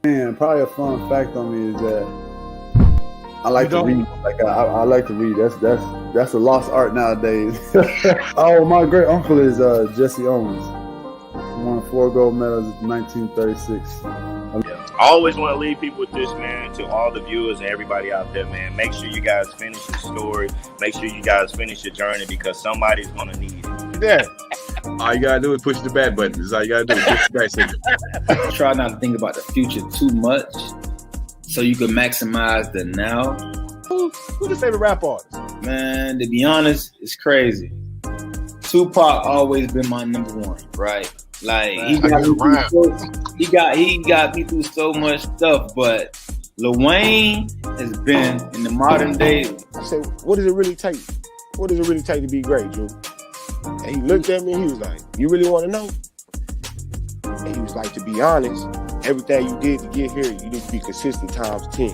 Man, probably a fun fact on me is that I like to read. Like I like to read. That's a lost art nowadays. Oh, my great uncle is Jesse Owens. He won 4 gold medals in 1936. I always want to leave people with this, man, to all the viewers and everybody out there, man. Make sure you guys finish your story. Make sure you guys finish your journey because somebody's going to need it. Yeah. All you got to do is push the back button. That's all you got to do. Push the back signal. Try not to think about the future too much so you can maximize the now. Who's your favorite rap artist? Man, to be honest, it's crazy. Tupac always been my number one, right? Like he got me through so much stuff, but Lil Wayne has been in the modern day. I said, what does it really take? What does it really take to be great, Drew? And he looked at me and he was like, you really want to know? And he was like, to be honest, everything you did to get here, you need to be consistent times 10.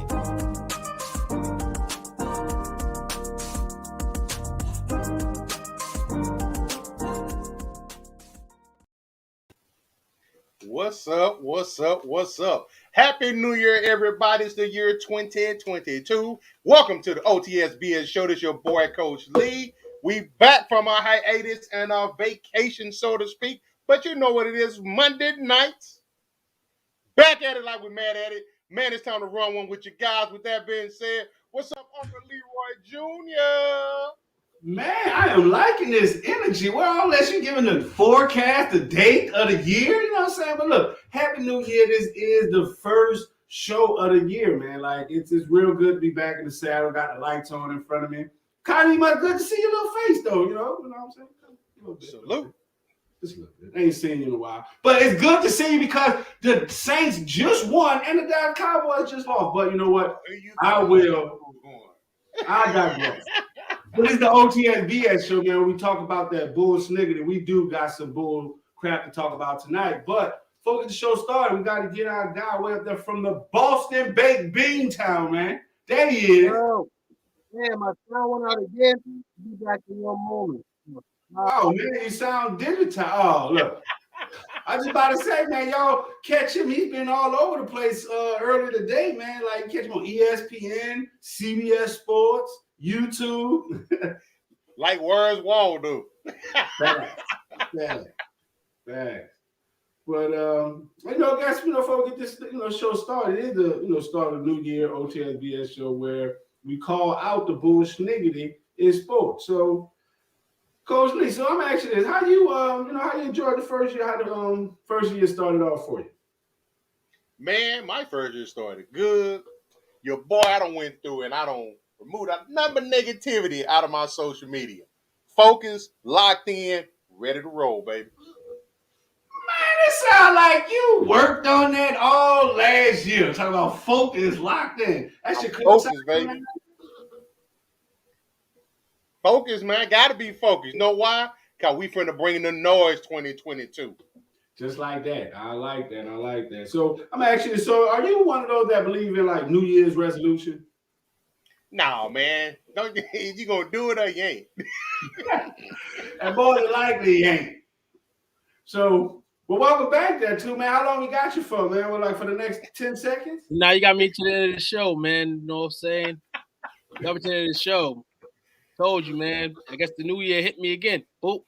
What's up? What's up? What's up? Happy New Year, everybody. It's the year 2022. Welcome to the O.T.S.B.S Show. This is your boy, Coach Lee. We back from our hiatus and our vacation, so to speak. But you know what it is, Monday nights. Back at it like we're mad at it. Man, it's time to run one with you guys. With that being said, what's up, Uncle Leroy Jr.? Man, I am liking this energy. Well, unless you're giving the forecast, the date of the year, you know what I'm saying? But look, Happy New Year. This is the first show of the year, man. Like, it's real good to be back in the saddle. Got the lights on in front of me. Kind of good to see your little face, though, you know what I'm saying? A little bit. Salute. Just a little bit. I ain't seen you in a while. But it's good to see you because the Saints just won and the Dallas Cowboys just lost. But you know what? I digress. But it's the O.T.S.B Show, man. We talk about that bull sniggity. We do got some bull crap to talk about tonight. But before we get the show started, we got to get our guy way up there from the Boston Baked Bean Town, man. There he is. Oh, man, my sound went out again. Be back in one moment. Oh, man, you sound digital. Oh, look. I was about to say, man, y'all catch him. He's been all over the place earlier today, man. Like, catch him on ESPN, CBS Sports, YouTube. Like Words won't do. Bad. But guys, before we get this show started, it is the start of the new year O.T.S.B.S Show where we call out the bull sniggity in sports. So, Coach Lee, so I'm asking this: how you how you enjoyed the first year? How the first year started off for you? Man, my first year started good. Your boy, I done went through and I don't remove a number of negativity out of my social media. Focus, locked in, ready to roll, baby. Man, it sounds like you worked on that all last year. Talking about focus, locked in. That's your focus, baby. Focus, man. Gotta be focused. You know why? Because we finna bring in the noise 2022. Just like that. I like that. So I'm actually, are you one of those that believe in like New Year's resolution? No, man. You gonna do it or you ain't? And more than likely you ain't. So, well, welcome back there too, man. How long we got you for, man? Well, like for the next 10 seconds? Now you got me to the end of the show, man. You know what I'm saying? Got me to the end of the show. Told you, man. I guess the new year hit me again. Boop.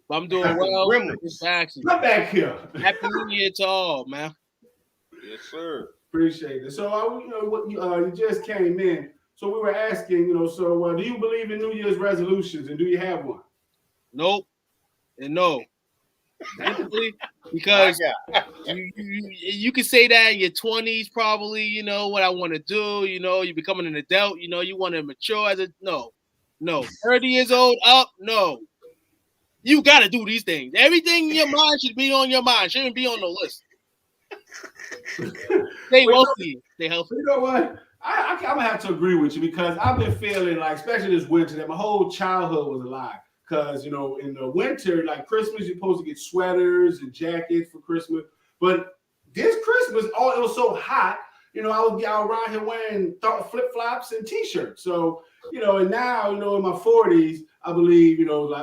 But I'm doing well. Come back here. Happy New Year to all, man. Yes, sir. Appreciate it. So, you just came in. So we were asking, do you believe in New Year's resolutions and do you have one? Nope. And no. Because you can say that in your 20s, probably, what I want to do, you're becoming an adult, you want to mature as no, 30 years old up, no. You got to do these things. Everything in your mind should be on your mind. Shouldn't be on the list. Stay healthy. Stay healthy. You know what? I'm going to have to agree with you because I've been feeling like, especially this winter, that my whole childhood was a lie. Because, in the winter, like Christmas, you're supposed to get sweaters and jackets for Christmas. But this Christmas, it was so hot, I was around here wearing flip-flops and T-shirts. So, and now, in my 40s, I believe, you grew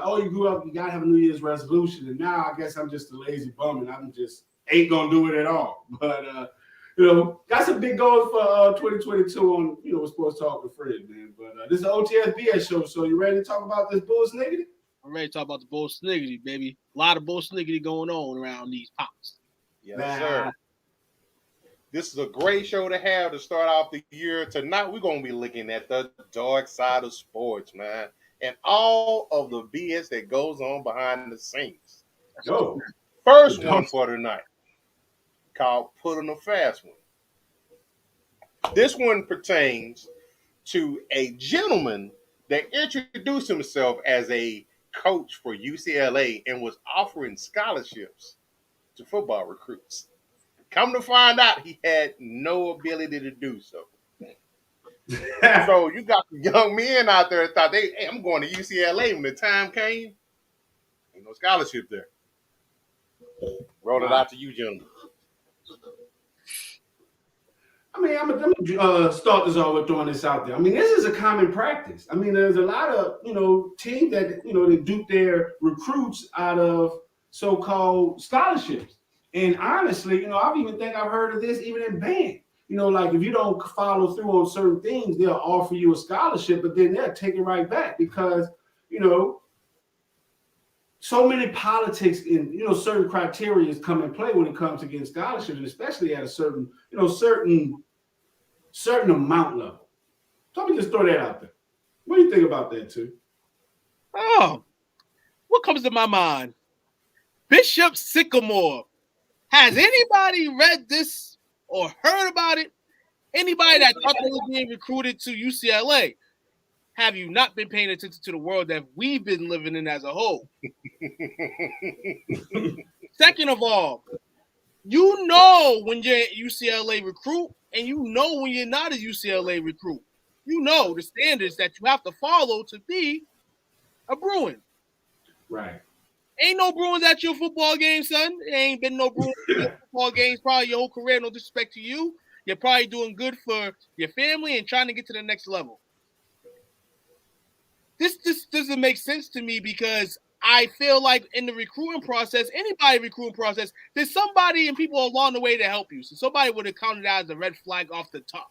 up, you got to have a New Year's resolution. And now I guess I'm just a lazy bum and I'm just ain't going to do it at all. But, got some big goals for 2022 on, Sports Talk with Fred, man. But this is the O.T.S.B.S Show, so you ready to talk about this bull sniggity? I'm ready to talk about the bull sniggity, baby. A lot of bull sniggity going on around these pops. Yes, sir. This is a great show to have to start off the year. Tonight, we're going to be looking at the dark side of sports, man, and all of the BS that goes on behind the scenes. Yo. First one for tonight, called Put on a Fast One. This one pertains to a gentleman that introduced himself as a coach for UCLA and was offering scholarships to football recruits. Come to find out, he had no ability to do so. So you got young men out there that thought, hey, I'm going to UCLA. When the time came, ain't no scholarship there. Roll it out to you, gentlemen. I mean, I'm gonna start this off with throwing this out there. I mean, this is a common practice. I mean, there's a lot of teams that they dupe their recruits out of so-called scholarships. And honestly, I even think I've heard of this even in band. Like if you don't follow through on certain things, they'll offer you a scholarship, but then they'll take it right back because so many politics and certain criteria come in play when it comes to getting scholarships, and especially at a certain certain amount level. So let me just throw that out there. What do you think about that, too? Oh, what comes to my mind? Bishop Sycamore. Has anybody read this or heard about it? Anybody that thought they were being recruited to UCLA? Have you not been paying attention to the world that we've been living in as a whole? Second of all, when you're a UCLA recruit and when you're not a UCLA recruit. The standards that you have to follow to be a Bruin. Right. Ain't no Bruins at your football game, son. There ain't been no Bruins at your football games probably your whole career. No disrespect to you. You're probably doing good for your family and trying to get to the next level. This doesn't make sense to me because I feel like in the recruiting process, there's somebody and people along the way to help you. So somebody would have counted out as a red flag off the top.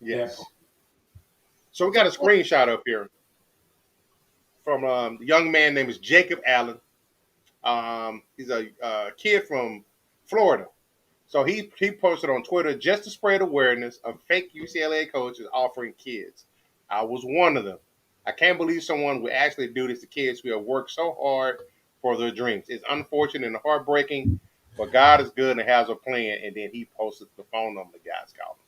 Yes. So we got a screenshot up here from a young man named Jacob Allen. He's a kid from Florida. So he posted on Twitter just to spread awareness of fake UCLA coaches offering kids. I was one of them. I can't believe someone would actually do this to kids who have worked so hard for their dreams. It's unfortunate and heartbreaking, but God is good and has a plan. And then he posted the phone number the guy's calling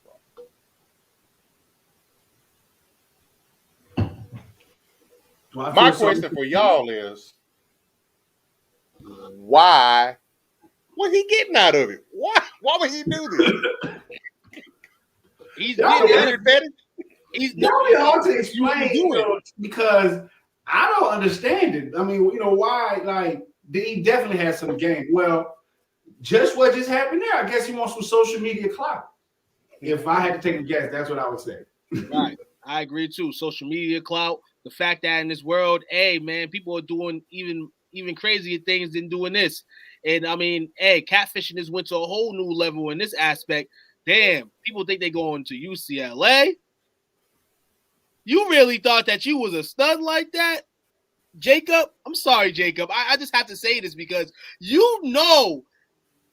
from. My question for y'all is, why was he getting out of it? Why would he do this? He's not hard to explain because I don't understand it. I mean, why? Like, he definitely has some game. Well, just what just happened there. I guess he wants some social media clout. If I had to take a guess, that's what I would say. Right. I agree too. Social media clout. The fact that in this world, hey man, people are doing even crazier things than doing this. And I mean, catfishing has went to a whole new level in this aspect. Damn, people think they going to UCLA. You really thought that you was a stud like that? Jacob? I'm sorry, Jacob. I just have to say this because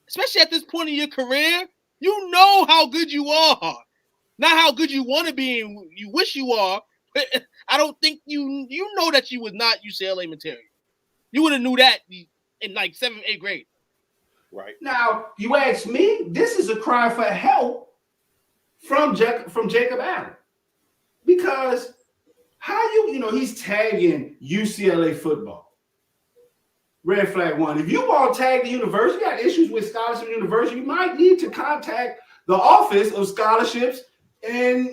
especially at this point in your career, you know how good you are. Not how good you want to be and you wish you are. I don't think you know that you was not UCLA material. You would have knew that in like 7th, 8th grade. Right. Now, you ask me, this is a cry for help from Jacob Allen. Because how he's tagging UCLA football. Red flag 1. If you want to tag the university, you got issues with scholarship university, you might need to contact the Office of Scholarships and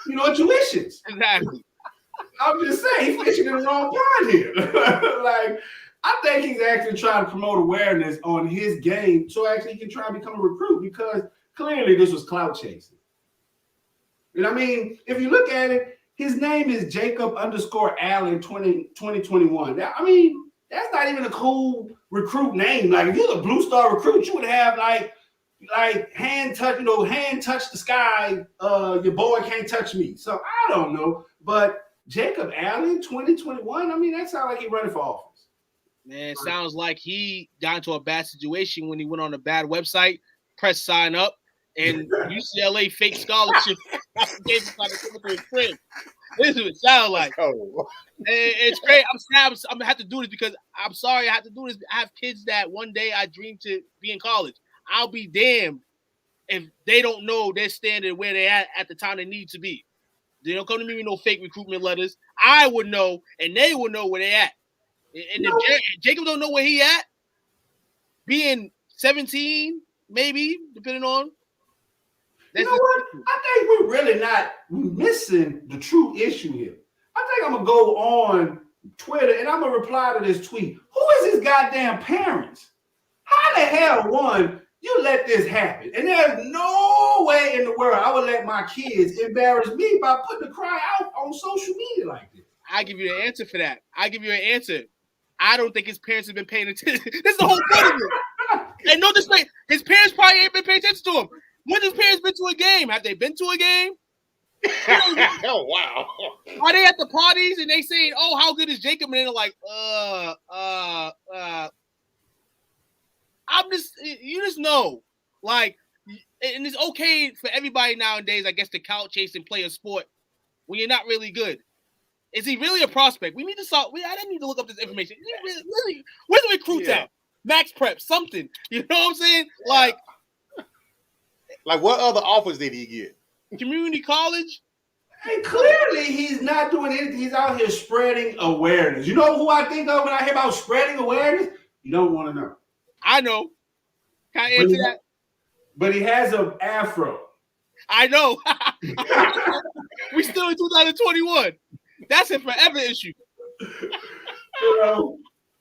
tuitions. Exactly. I'm just saying, he's fishing in the wrong pond here. Like, I think he's actually trying to promote awareness on his game so actually he can try to become a recruit because clearly this was clout chasing. And I mean, if you look at it, his name is Jacob_Allen 2021. I mean, that's not even a cool recruit name. Like, if you're a Blue Star recruit, you would have like like hand touch the sky. Your boy can't touch me. So I don't know, but Jacob Allen, 2021. I mean, that sounds like he running for office. Man, it sounds like he got into a bad situation when he went on a bad website, pressed sign up, and UCLA fake scholarship gave him time to come to his crib. This is what it sounds like. It's great. I'm sad. I'm gonna have to do this because I'm sorry I have to do this. I have kids that one day I dream to be in college. I'll be damned if they don't know their standard where they at the time they need to be. They don't come to me with no fake recruitment letters. I would know, and they would know where they at. And if Jacob don't know where he at, being 17, maybe, depending on. You know what? I think we're really not missing the true issue here. I think I'm going to go on Twitter and I'm going to reply to this tweet. Who is his goddamn parents? How the hell, one, you let this happen? And there's no way in the world I would let my kids embarrass me by putting a cry out on social media like this. I give you an answer for that. I give you an answer. I don't think his parents have been paying attention. This is the whole point of it. And no disrespect, his parents probably ain't been paying attention to him. When has his parents been to a game? Have they been to a game? Oh, wow. Are they at the parties and they saying, "Oh, how good is Jacob?" And they're like, you just know, like, and it's okay for everybody nowadays, I guess, to couch chase and play a sport when you're not really good. Is he really a prospect? We need to solve. I don't need to look up this information. Really, where's the recruits at? Max Prep, something. You know what I'm saying? Yeah. Like what other offers did he get? Community college. And clearly, he's not doing anything. He's out here spreading awareness. You know who I think of when I hear about spreading awareness? You don't want to know. I know. Can I answer that? But he has an afro. I know. We still in 2021. That's a forever issue. You know?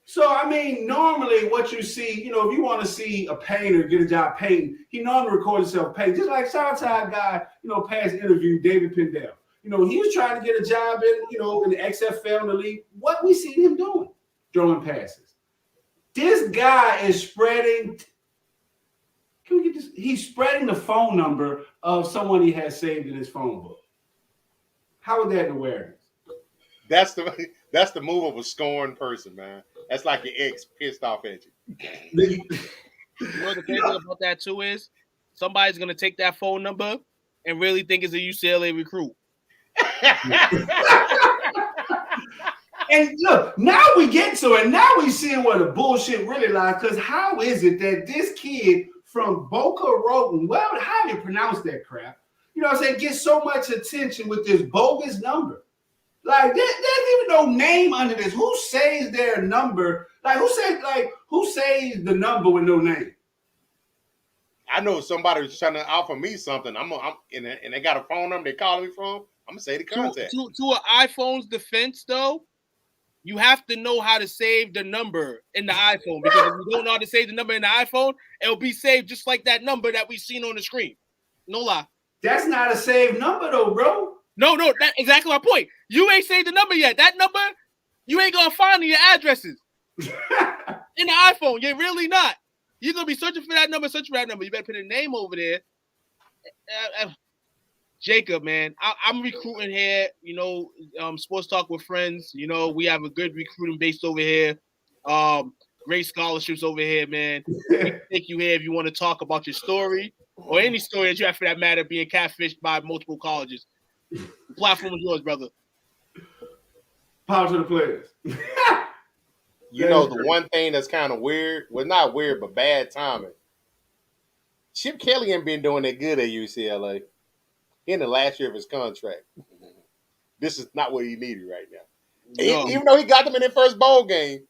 So, I mean, normally what you see, you know, if you want to see a painter get a job painting, he normally records himself painting. Just like shout out to our guy, you know, past interview, David Pendell. You know, he was trying to get a job in, you know, in the XFL in the league. What we see him doing? Throwing passes. This guy is spreading. Can we get this? He's spreading the phone number of someone he has saved in his phone book. How is that an awareness? That's the move of a scorned person, man. That's like your ex pissed off at you. You know the crazy thing about that too is somebody's gonna take that phone number and really think it's a UCLA recruit. And look, now we get to it. Now we seeing where the bullshit really lies. Because how is it that this kid from Boca Raton, well, how do you pronounce that crap? You know what I'm saying? Gets so much attention with this bogus number. Like there's even no name under this. Who says their number? Who says the number with no name? I know somebody was trying to offer me something. And they got a phone number they calling me from. I'm gonna say the contact. To an iPhone's defense, though, you have to know how to save the number in the iPhone, because if you don't know how to save the number in the iPhone, it'll be saved just like that number that we seen on the screen. No lie. That's not a saved number though, bro. No, that's exactly my point. You ain't saved the number yet. That number, you ain't gonna find in your addresses. In the iPhone, you're really not. You're gonna be searching for that number, You better put a name over there. Jacob, man, I'm recruiting here. You know, sports talk with friends. You know, we have a good recruiting base over here. Great scholarships over here, man. We can take you here if you want to talk about your story or any story that you have for that matter, being catfished by multiple colleges. The platform is yours, brother. Power to the players. You know, the one thing that's kind of weird, well, not weird, but bad timing. Chip Kelly ain't been doing that good at UCLA in the last year of his contract. This is not what he needed right now. No. Even though he got them in their first bowl game,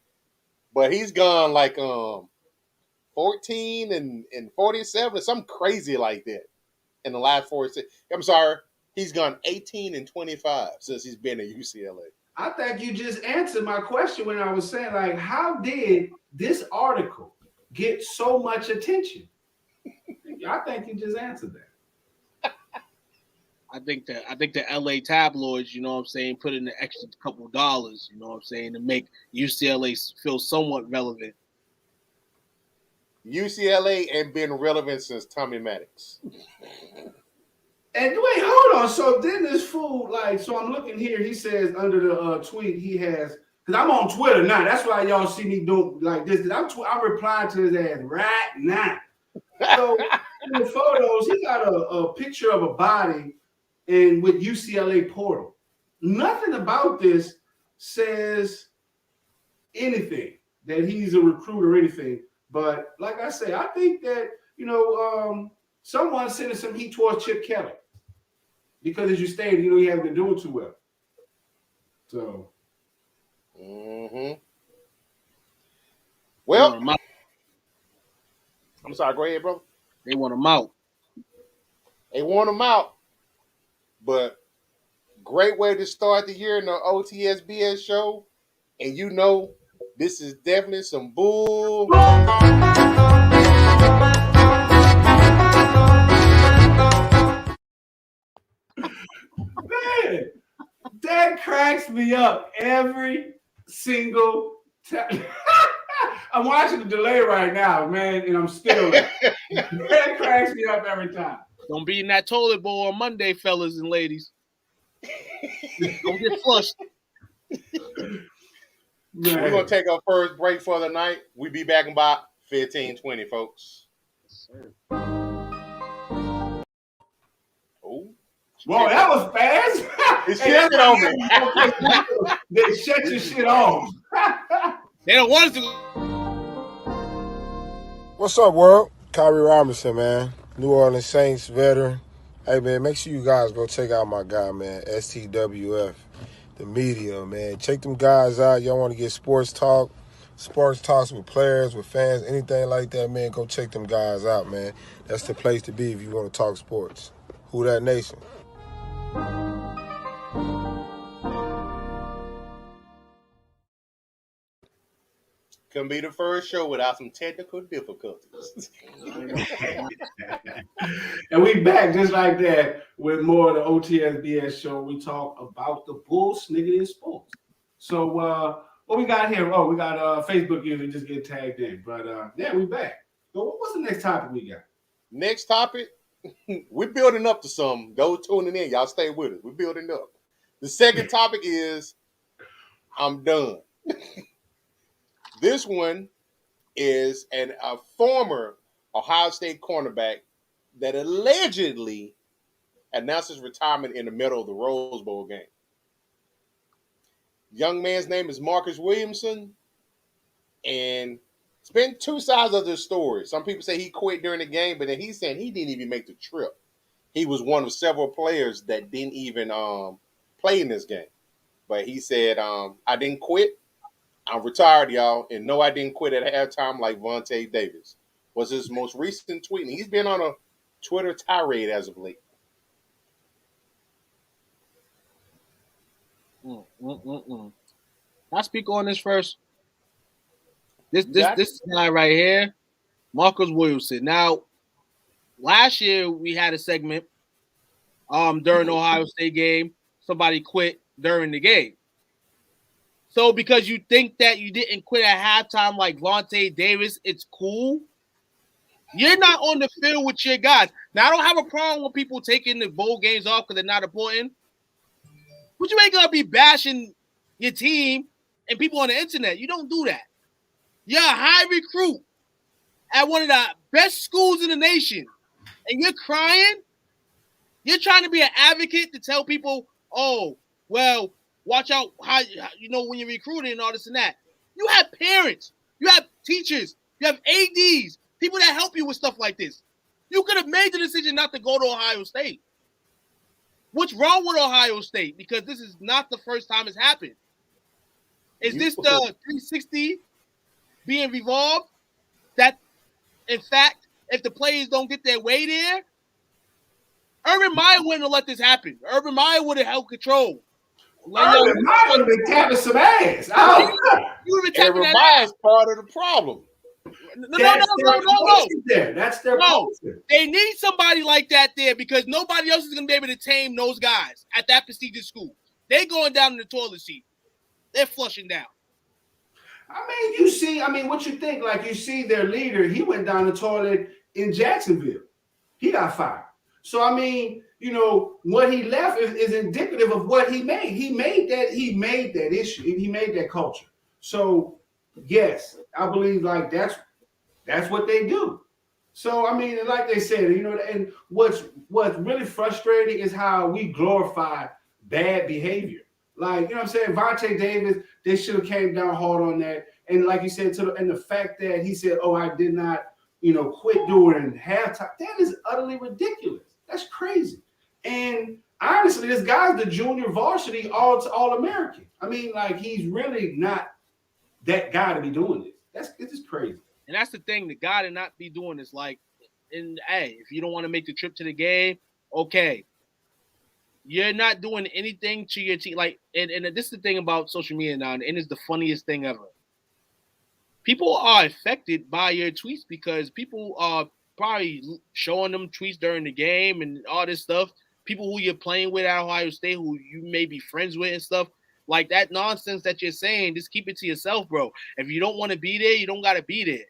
but he's gone like 14 and 47 or something crazy like that in the last 46. I'm sorry. He's gone 18 and 25 since he's been at UCLA. I think you just answered my question when I was saying, like, how did this article get so much attention? I think you just answered that. I think the LA tabloids, you know what I'm saying, put in the extra couple of dollars, you know what I'm saying, to make UCLA feel somewhat relevant. UCLA ain't been relevant since Tommy Maddox. And wait, hold on. So then this fool, like, so I'm looking here. He says under the tweet he has, because I'm on Twitter now. That's why y'all see me do like this. I'm replying to his ass right now. So in the photos, he got a picture of a body and with UCLA portal. Nothing about this says anything that he's a recruit or anything. But like I say, I think that, someone's sending some heat towards Chip Kelly. Because as you stated, he hasn't been doing too well. So. Well, I'm sorry. Go ahead, brother. They want him out. They want him out. But great way to start the year in the O.T.S.B.S Show. And this is definitely some bull. Man, that cracks me up every single time. I'm watching the delay right now, man, and I'm still that cracks me up every time. Don't be in that toilet bowl on Monday, fellas and ladies. Don't get flushed. We're going to take our first break for the night. We'll be back in about 15-20, folks. Oh. Whoa, that was fast. It's shit on me. They shut your shit off. They don't want us to. What's up, world? Kyrie Robinson, man. New Orleans Saints veteran. Hey, man, make sure you guys go check out my guy, man, STWF, the media, man. Check them guys out. Y'all want to get sports talks with players, with fans, anything like that, man, go check them guys out, man. That's the place to be if you want to talk sports. Who that nation? Can be the first show without some technical difficulties. And we back just like that with more of the O.T.S.B.S Show. We talk about the bull sniggity in sports. So what we got here? Oh, we got Facebook user just get tagged in. But yeah, we back. So what's the next topic we got? Next topic, we're building up to some. Those tuning in, y'all stay with us. We're building up. The second topic is I'm done. This one is a former Ohio State cornerback that allegedly announced his retirement in the middle of the Rose Bowl game. Young man's name is Marcus Williamson, and it's been two sides of this story. Some people say he quit during the game, but then he's saying he didn't even make the trip. He was one of several players that didn't even play in this game. But he said, I didn't quit. I'm retired, y'all. And no, I didn't quit at halftime like Vontae Davis. Was his most recent tweet. And he's been on a Twitter tirade as of late. I speak on this first. This guy right here, Marcus Williamson. Now, last year we had a segment during the Ohio State game. Somebody quit during the game. So because you think that you didn't quit at halftime like Vontae Davis, it's cool. You're not on the field with your guys. Now, I don't have a problem with people taking the bowl games off because they're not important. But you ain't going to be bashing your team and people on the internet. You don't do that. You're a high recruit at one of the best schools in the nation. And you're crying? You're trying to be an advocate to tell people, oh, well, watch out how when you're recruiting and all this and that. You have parents. You have teachers. You have ADs. People that help you with stuff like this. You could have made the decision not to go to Ohio State. What's wrong with Ohio State? Because this is not the first time it's happened. Is this the 360 being revolved? That, in fact, if the players don't get their way there, Urban Meyer wouldn't have let this happen. Urban Meyer would have held control. Urban Meyer would have been tapping some ass. Urban Meyer's part of the problem. No. That's their culture. They need somebody like that there because nobody else is going to be able to tame those guys at that prestigious school. They're going down in the toilet seat. They're flushing down. you see, what you think? Like, you see their leader, he went down the toilet in Jacksonville. He got fired. So, what he left is indicative of what he made. He made that issue. He made that culture. So, yes, I believe like that's what they do. So, like they said, and what's really frustrating is how we glorify bad behavior. Like, what I'm saying? Vontae Davis, they should have came down hard on that. And like you said, and the fact that he said, "Oh, I did not, quit during halftime," that is utterly ridiculous. That's crazy. And honestly, this guy's the junior varsity all-American. Like, he's really not that guy to be doing this. It's just crazy. And that's the thing. The guy to not be doing this, like, and hey, if you don't want to make the trip to the game, okay. You're not doing anything to your team. Like, and this is the thing about social media now, and it's the funniest thing ever. People are affected by your tweets because people are probably showing them tweets during the game and all this stuff. People who you're playing with at Ohio State, who you may be friends with and stuff. Like, that nonsense that you're saying, just keep it to yourself, bro. If you don't want to be there, you don't got to be there.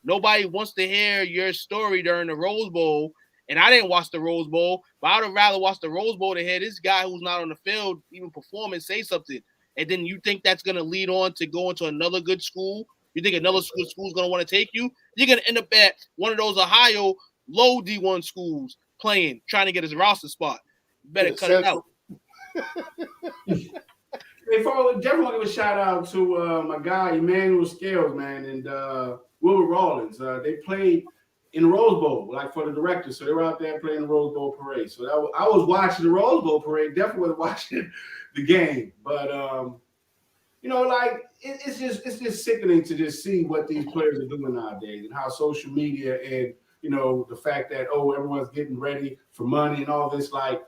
Nobody wants to hear your story during the Rose Bowl. And I didn't watch the Rose Bowl, but I would rather watch the Rose Bowl to hear this guy who's not on the field even perform and say something. And then you think that's going to lead on to go into another good school? You think another good school is going to want to take you? You're going to end up at one of those Ohio low D1 schools playing, trying to get his roster spot. You better cut it out. Hey, folks, definitely want to give a shout out to my guy Emmanuel Scales, man, and Wilbur Rawlins. They played in the Rose Bowl, like, for the directors. So they were out there playing the Rose Bowl parade. So I was watching the Rose Bowl parade, definitely was watching the game. But like, it's just sickening to just see what these players are doing nowadays and how social media and the fact that everyone's getting ready for money and all this. Like,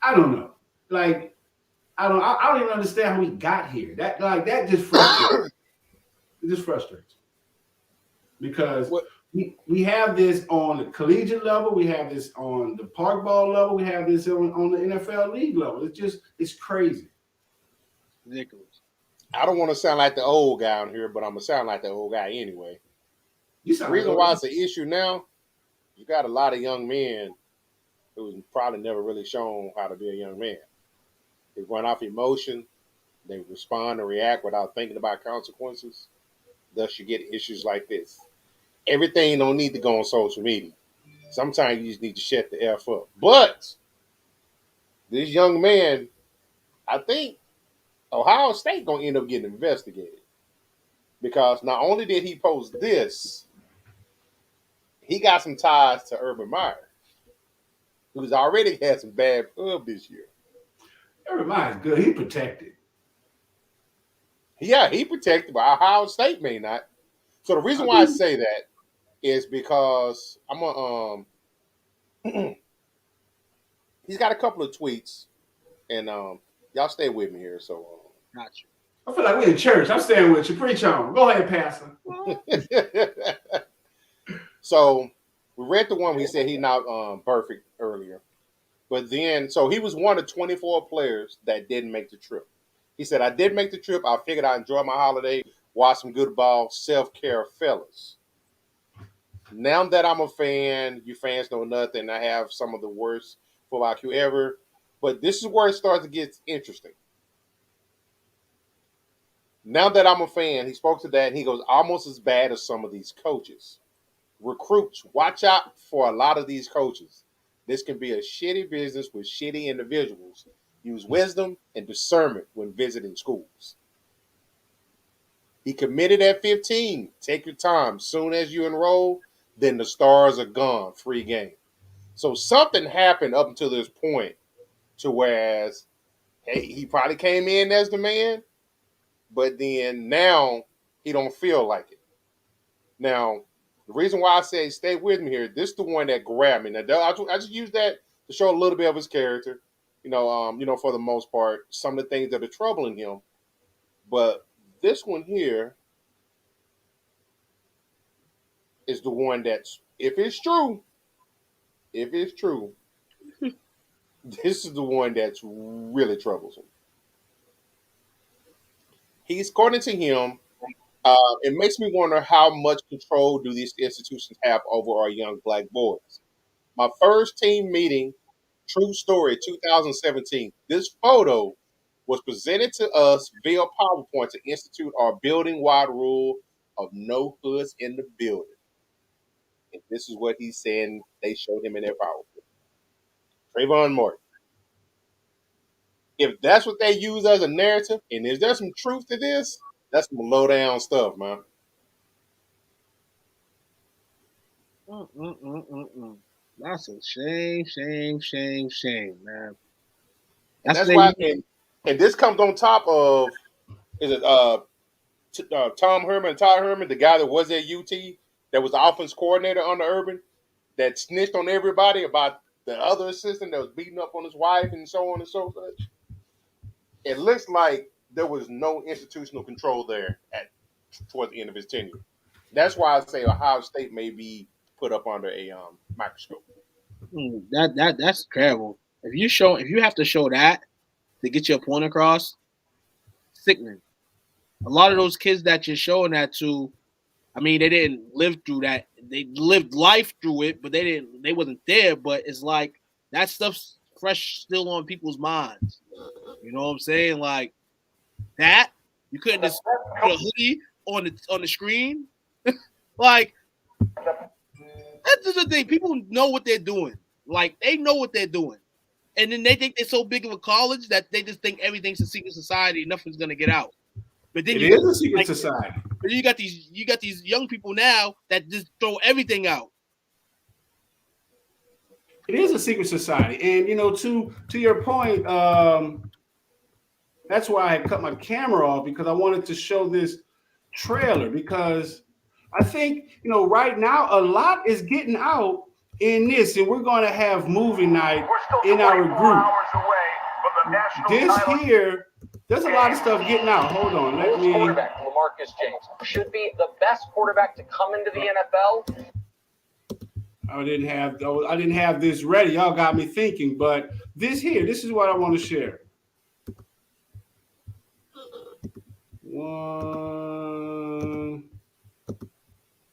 I don't know. Like, I don't even understand how we got here. That just frustrates. It just frustrates because we have this on the collegiate level, we have this on the park ball level, we have this on the NFL league level. It's crazy, ridiculous. I don't want to sound like the old guy on here, but I'm gonna sound like the old guy anyway. The reason why it's an issue now, you got a lot of young men who's probably never really shown how to be a young man. They run off emotion. They respond and react without thinking about consequences. Thus, you get issues like this. Everything don't need to go on social media. Sometimes you just need to shut the F up. But this young man, I think Ohio State going to end up getting investigated. Because not only did he post this, he got some ties to Urban Meyer, who's already had some bad pub this year. Urban Meyer's good. He protected. Yeah, he protected, but Ohio State may not. So the reason why I say that is because he's got a couple of tweets, and y'all stay with me here. So, Got you. I feel like we're in church. I'm staying with you. Preach on. Go ahead, Pastor. So we read the one where he said he's not perfect earlier, but then so he was one of 24 players that didn't make the trip. He said, "I did make the trip. I figured I'd enjoy my holiday, watch some good ball, self-care, fellas. Now that I'm a fan, you fans know nothing. I have some of the worst football IQ ever, but this is where it starts to get interesting. Now that I'm a fan," he spoke to that, and he goes, "almost as bad as some of these coaches. Recruits, watch out for a lot of these coaches. This can be a shitty business with shitty individuals. Use wisdom and discernment when visiting schools." He committed at 15. Take your time. Soon as you enroll, then the stars are gone. Free game. So something happened up until this point to whereas, hey, he probably came in as the man, but then now he don't feel like it. Now, the reason why I say stay with me here, this is the one that grabbed me. Now, I just use that to show a little bit of his character. For the most part, some of the things that are troubling him. But this one here is the one that's, if it's true, this is the one that's really troublesome. According to him, It makes me wonder how much control do these institutions have over our young black boys. My first team meeting, true story, 2017. This photo was presented to us via PowerPoint to institute our building-wide rule of no hoods in the building. And this is what he's saying they showed him in their PowerPoint. Trayvon Martin. If that's what they use as a narrative, and is there some truth to this? That's some low-down stuff, man. That's a shame, man. And that's why, and this comes on top of, is it Tom Herman, Todd Herman, the guy that was at UT, that was the offense coordinator under Urban, that snitched on everybody about the other assistant that was beating up on his wife and so on and so forth. It looks like there was no institutional control there towards the end of his tenure. That's why I say Ohio State may be put up under a microscope. That's terrible. If you have to show that to get your point across, sickening. A lot of those kids that you're showing that to, I mean, they didn't live through that. They lived life through it, but they wasn't there. But it's like that stuff's fresh still on people's minds. You know what I'm saying? Like that, you couldn't just put a hoodie on the screen. Like that's just the thing. People know what they're doing. Like they know what they're doing. And then they think they're so big of a college that they just think everything's a secret society, nothing's gonna get out. But then it is a secret society. But you got these young people now that just throw everything out. It is a secret society, and to your point, that's why I cut my camera off, because I wanted to show this trailer, because I think right now a lot is getting out in this, and we're going to have movie night in our group. This here, there's a lot of stuff getting out. Hold on, let me. Quarterback LaMarcus James should be the best quarterback to come into the NFL. I didn't have this ready. Y'all got me thinking, but this is what I want to share. One.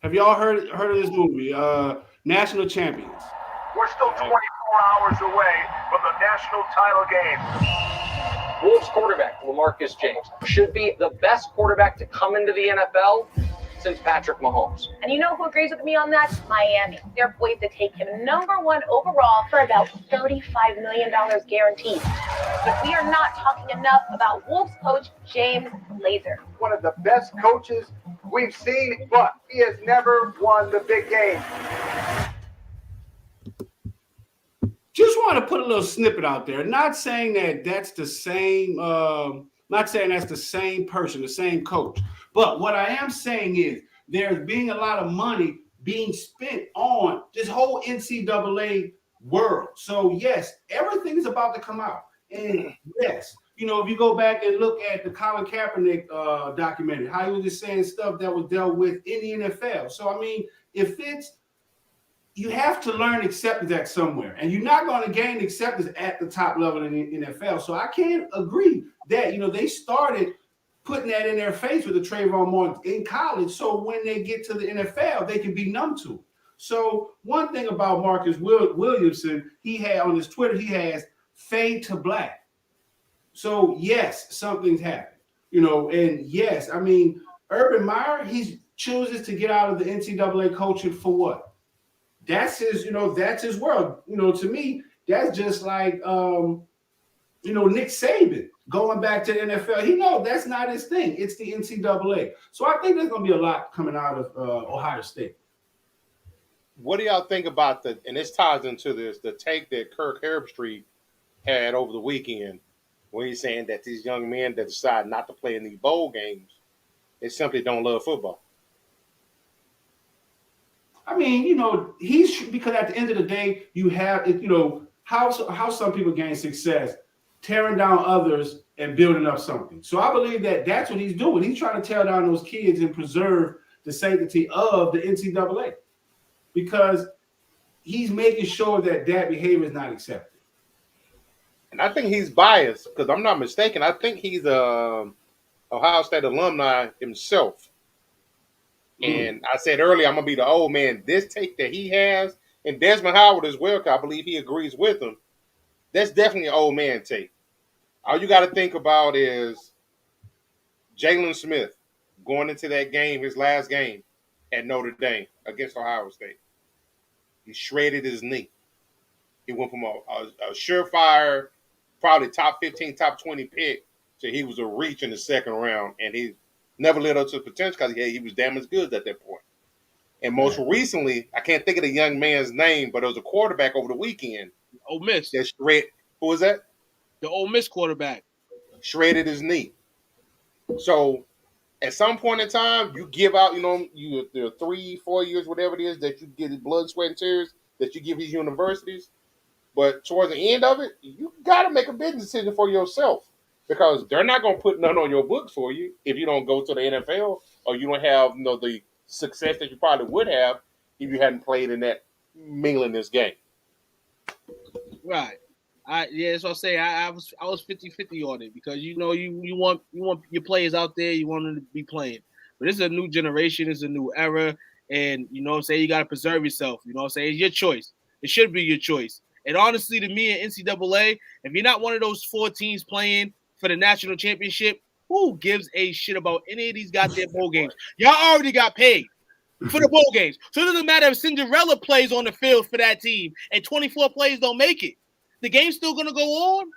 Have y'all heard of this movie, National Champions? We're still 24 hours away from the national title game. Wolves quarterback LaMarcus James should be the best quarterback to come into the NFL since Patrick Mahomes. And you know who agrees with me on that? Miami. They're poised to take him #1 overall for about $35 million guaranteed. But we are not talking enough about Wolves coach James Glazer. One of the best coaches we've seen, but he has never won the big game. Just want to put a little snippet out there. Not saying that's the same. Not saying that's the same person, the same coach. But what I am saying is there's being a lot of money being spent on this whole NCAA world. So yes, everything is about to come out. And yes, if you go back and look at the Colin Kaepernick documentary, how he was just saying stuff that was dealt with in the NFL. So I mean, you have to learn acceptance at somewhere, and you're not going to gain acceptance at the top level in the NFL. So I can't agree that they started putting that in their face with the Trayvon Martin in college, so when they get to the NFL, they can be numb to it. So one thing about Marcus Williamson, he had on his Twitter, he has fade to black. So yes, something's happened, and yes, I mean, Urban Meyer, he chooses to get out of the NCAA coaching for what? That's his, that's his world. To me, that's just like, Nick Saban going back to the NFL. He knows that's not his thing. It's the NCAA. So I think there's going to be a lot coming out of Ohio State. What do y'all think about and this ties into the take that Kirk Herbstreit had over the weekend, when he's saying that these young men that decide not to play in these bowl games, they simply don't love football. I mean, because at the end of the day, you have, how some people gain success, tearing down others and building up something. So I believe that that's what he's doing. He's trying to tear down those kids and preserve the sanctity of the NCAA, because he's making sure that behavior is not accepted. And I think he's biased, because I'm not mistaken. I think he's a Ohio State alumni himself. And I said earlier, I'm gonna be the old man. This take that he has, and Desmond Howard as well, because I believe he agrees with him. That's definitely an old man take. All you got to think about is Jalen Smith going into that game, his last game at Notre Dame against Ohio State. He shredded his knee. He went from a surefire, probably top 15, top 20 pick to he was a reach in the second round, and he never lived up to potential because he was damn as good at that point. And most recently, I can't think of the young man's name, but it was a quarterback over the weekend. Ole Miss. That who was that? The Ole Miss quarterback. Shredded his knee. So at some point in time, you give out, the 3-4 years, whatever it is, that you get blood, sweat, and tears that you give these universities. But towards the end of it, you got to make a business decision for yourself, because they're not going to put none on your books for you if you don't go to the NFL or you don't have the success that you probably would have if you hadn't played in that meaningless game. Right. That's what I say. I was 50-50 on it, because you want your players out there, you want them to be playing. But this is a new generation, it's a new era, and you know what I'm saying, you got to preserve yourself. You know what I'm saying? It's your choice. It should be your choice. And honestly, to me in NCAA, if you're not one of those 4 teams playing for the national championship, who gives a shit about any of these goddamn bowl games? Y'all already got paid for the bowl games. So it doesn't matter if Cinderella plays on the field for that team and 24 players don't make it. The game's still going to go on.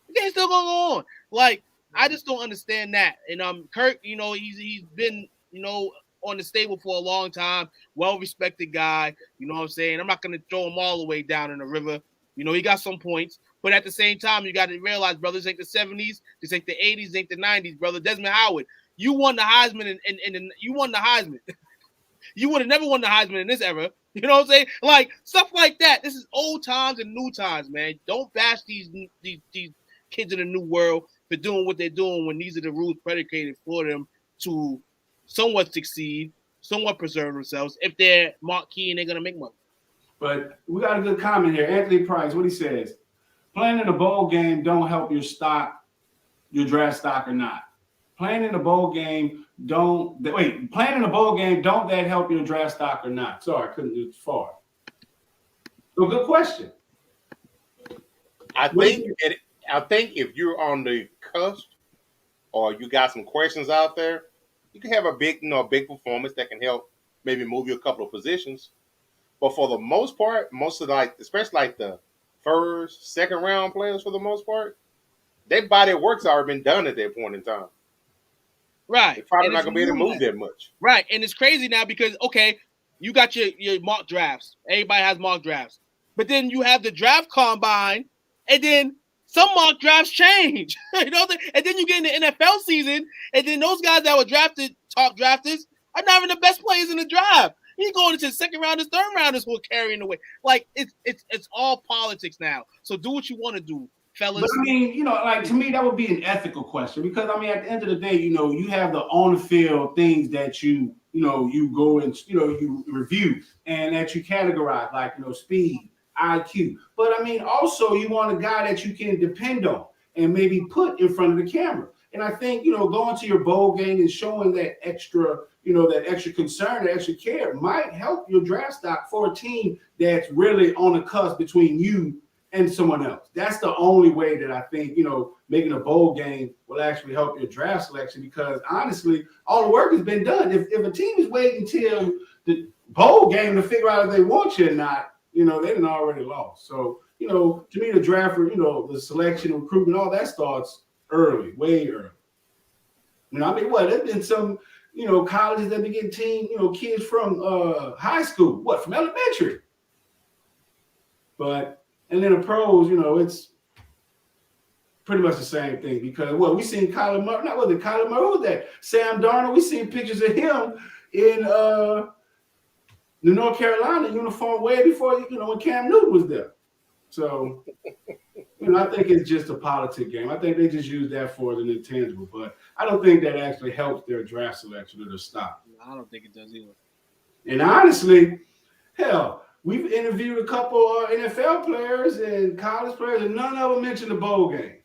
The game's still going to go on. Like, I just don't understand that. And Kirk, he's been, on the stable for a long time, well-respected guy. You know what I'm saying? I'm not going to throw him all the way down in the river. He got some points. But at the same time, you got to realize, brothers, ain't the 70s, this ain't the 80s, ain't the 90s, brother. Desmond Howard, you won the Heisman, and you won the Heisman. You would have never won the Heisman in this era. You know what I'm saying? Like, stuff like that. This is old times and new times, man. Don't bash these kids in the new world for doing what they're doing when these are the rules predicated for them to somewhat succeed, somewhat preserve themselves if they're marquee and they're going to make money. But we got a good comment here. Anthony Price, what he says, playing in a bowl game don't help your stock, your draft stock or not. Playing in a bowl game don't that help your draft stock or not? Sorry, I couldn't do it far. So good question. I think if you're on the cusp or you got some questions out there, you can have a big performance that can help maybe move you a couple of positions. But for the most part, especially the first, second round players, for the most part, their body of work's already been done at that point in time. Right. They're probably not going to be able to move that much. Right. And it's crazy now because, okay, you got your mock drafts. Everybody has mock drafts. But then you have the draft combine, and then some mock drafts change. And then you get in the NFL season, and then those guys that were drafted, top drafters, are not even the best players in the draft. He's going into the second rounders, third rounders who are carrying away. Like, it's all politics now. So do what you want to do, fellas. But I mean, to me, that would be an ethical question, because I mean, at the end of the day, you have the on the field things that you go and you review and that you categorize, like speed, IQ. But I mean, also you want a guy that you can depend on and maybe put in front of the camera. And I think going to your bowl game and showing that extra concern, that extra care might help your draft stock for a team that's really on the cusp between you and someone else. That's the only way that I think, making a bowl game will actually help your draft selection, because honestly, all the work has been done. If a team is waiting until the bowl game to figure out if they want you or not, they done already lost. So, to me, the draft, the selection, recruitment, all that starts early, way early. There's been some, colleges that be getting kids from high school, from elementary. And then the pros, it's pretty much the same thing, because we seen Kyler Murray, who was that? Sam Darnold, we seen pictures of him in the North Carolina uniform way before, when Cam Newton was there. So, I think it's just a politic game. I think they just use that for the intangible, but I don't think that actually helps their draft selection or their stock. I don't think it does either. And honestly, hell, we've interviewed a couple NFL players and college players, and none of them mentioned the bowl game.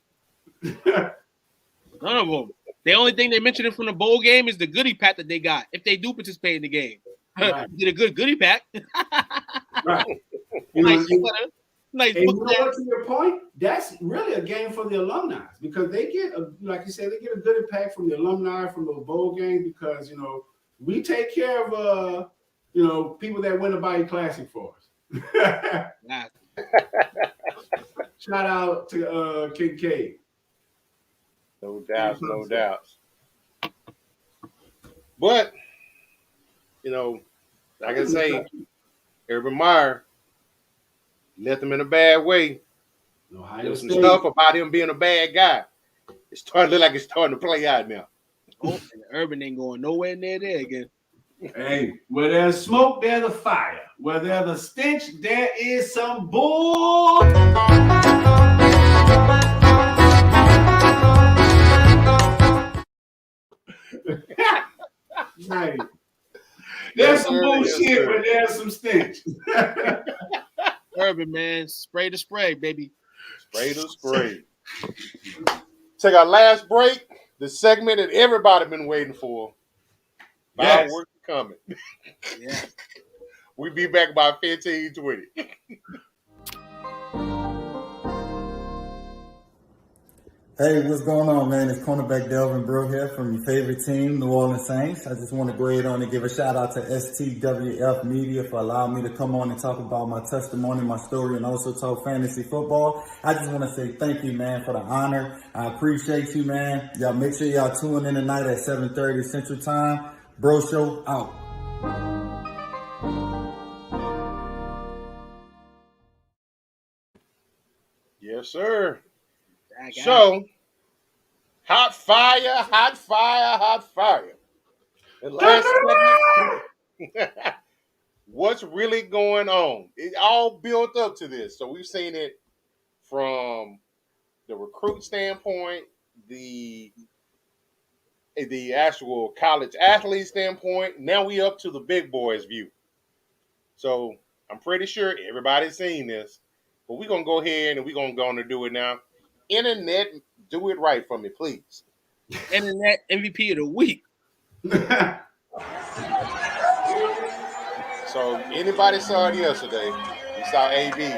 None of them. The only thing they mentioned from the bowl game is the goodie pack that they got. If they do participate in the game, Right. get a good goodie pack. Right. Nice sweater. Nice and book you know what, to your point, that's really a game for the alumni because they get, like you said, they get a goodie pack from the alumni from those bowl games because, you know, we take care of, you know, people that win the Bayou Classic for us. Shout out to Kincaid. No doubt, no doubt. But, you know, like I say, Urban Meyer left him in a bad way. There's some stuff about him being a bad guy. It's starting to look like it's starting to play out now. Oh, and Urban ain't going nowhere near there again. Hey, where there's smoke, there's a fire. Where there's a stench, there is some bull. Right. There's some bullshit, but there's some stench. Urban, man, spray the spray, baby. Spray the spray. Take our last break. The segment that everybody been waiting for. Yes. Fireworks coming. Yeah. We'll be back by 15:20. Hey, what's going on, man? It's cornerback Delvin Breaux here from your favorite team, New Orleans Saints. I just want to go ahead on and give a shout out to STWF Media for allowing me to come on and talk about my testimony, my story, and also talk fantasy football. I just want to say thank you, man, for the honor. I appreciate you, man. Y'all make sure y'all tune in tonight at 7:30 Central Time. Bro Show out. Yes, sir. So, hot fire, hot fire, hot fire. The last segment, what's really going on? It all built up to this. So we've seen it from the recruit standpoint, the actual college athlete standpoint. Now we up to the big boys view. So I'm pretty sure everybody's seen this, but we're going to go ahead and we're going to go on and do it now. Internet, do it right for me, please. Internet MVP of the week. So anybody saw it yesterday, you saw AB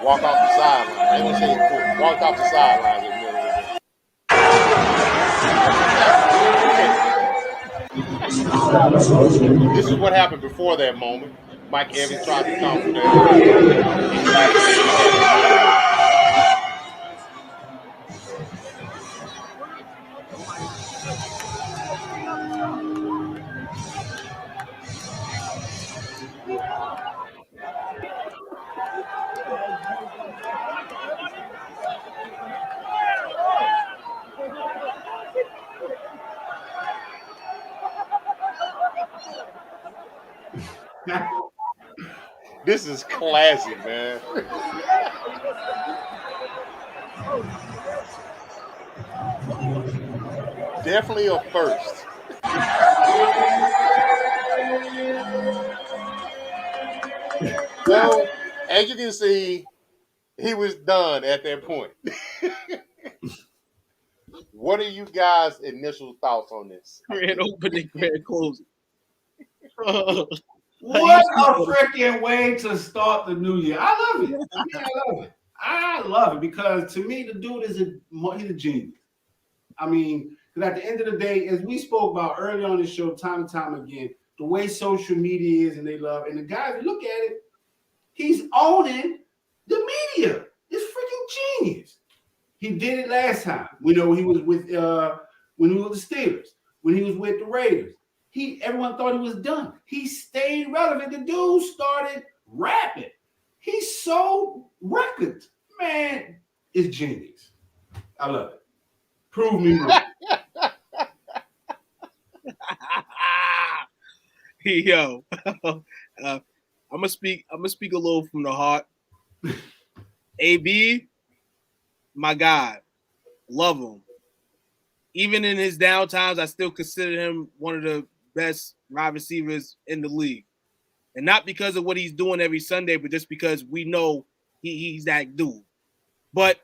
walk off the sideline. They don't say he quit. Walked off the sidelines in the middle of the game. This is what happened before that moment. Mike Evans tried to come for that. This is classic, man. Definitely a first. So, as you can see, he was done at that point. What are you guys' initial thoughts on this? Grand opening, grand closing. What a freaking way to start the new year. I love it. I love it because to me, the dude is he's a genius. I mean, because at the end of the day, as we spoke about early on the show, time and time again, the way social media is and they love, and the guys look at it, he's owning the media. It's freaking genius. He did it last time. We know he was with when he was the Steelers, when he was with the Raiders. Everyone thought he was done. He stayed relevant. The dude started rapping. He sold records. Man, it's genius. I love it. Prove me wrong. Yo, I'm gonna speak a little from the heart. AB, my God, love him. Even in his down times, I still consider him one of the best wide receivers in the league. And not because of what he's doing every Sunday, but just because we know he's that dude. But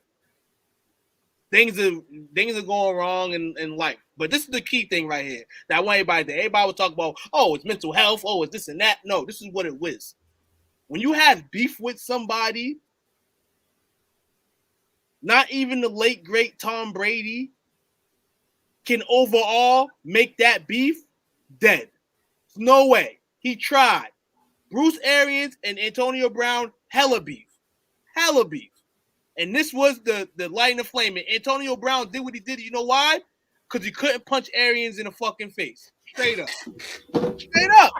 things are going wrong in life. But this is the key thing right here that I want everybody to. Everybody will talk about, oh, it's mental health, oh, it's this and that. No, this is what it was. When you have beef with somebody, not even the late great Tom Brady can overall make that beef dead. No way. He tried. Bruce Arians and Antonio Brown, hella beef. Hella beef. And this was the light in the flame. And Antonio Brown did what he did. You know why? Because he couldn't punch Arians in the fucking face. Straight up. Straight up.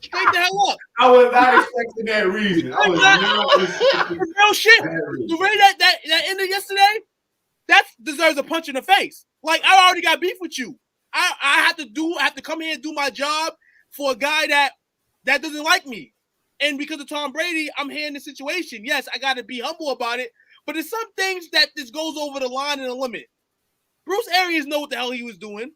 Straight the hell up. I was not expecting that reason. I was not expecting real shit. The way that ended yesterday, that deserves a punch in the face. Like, I already got beef with you. I have to come here and do my job for a guy that doesn't like me. And because of Tom Brady, I'm here in this situation. Yes, I got to be humble about it, but there's some things that just goes over the line and the limit. Bruce Arians know what the hell he was doing,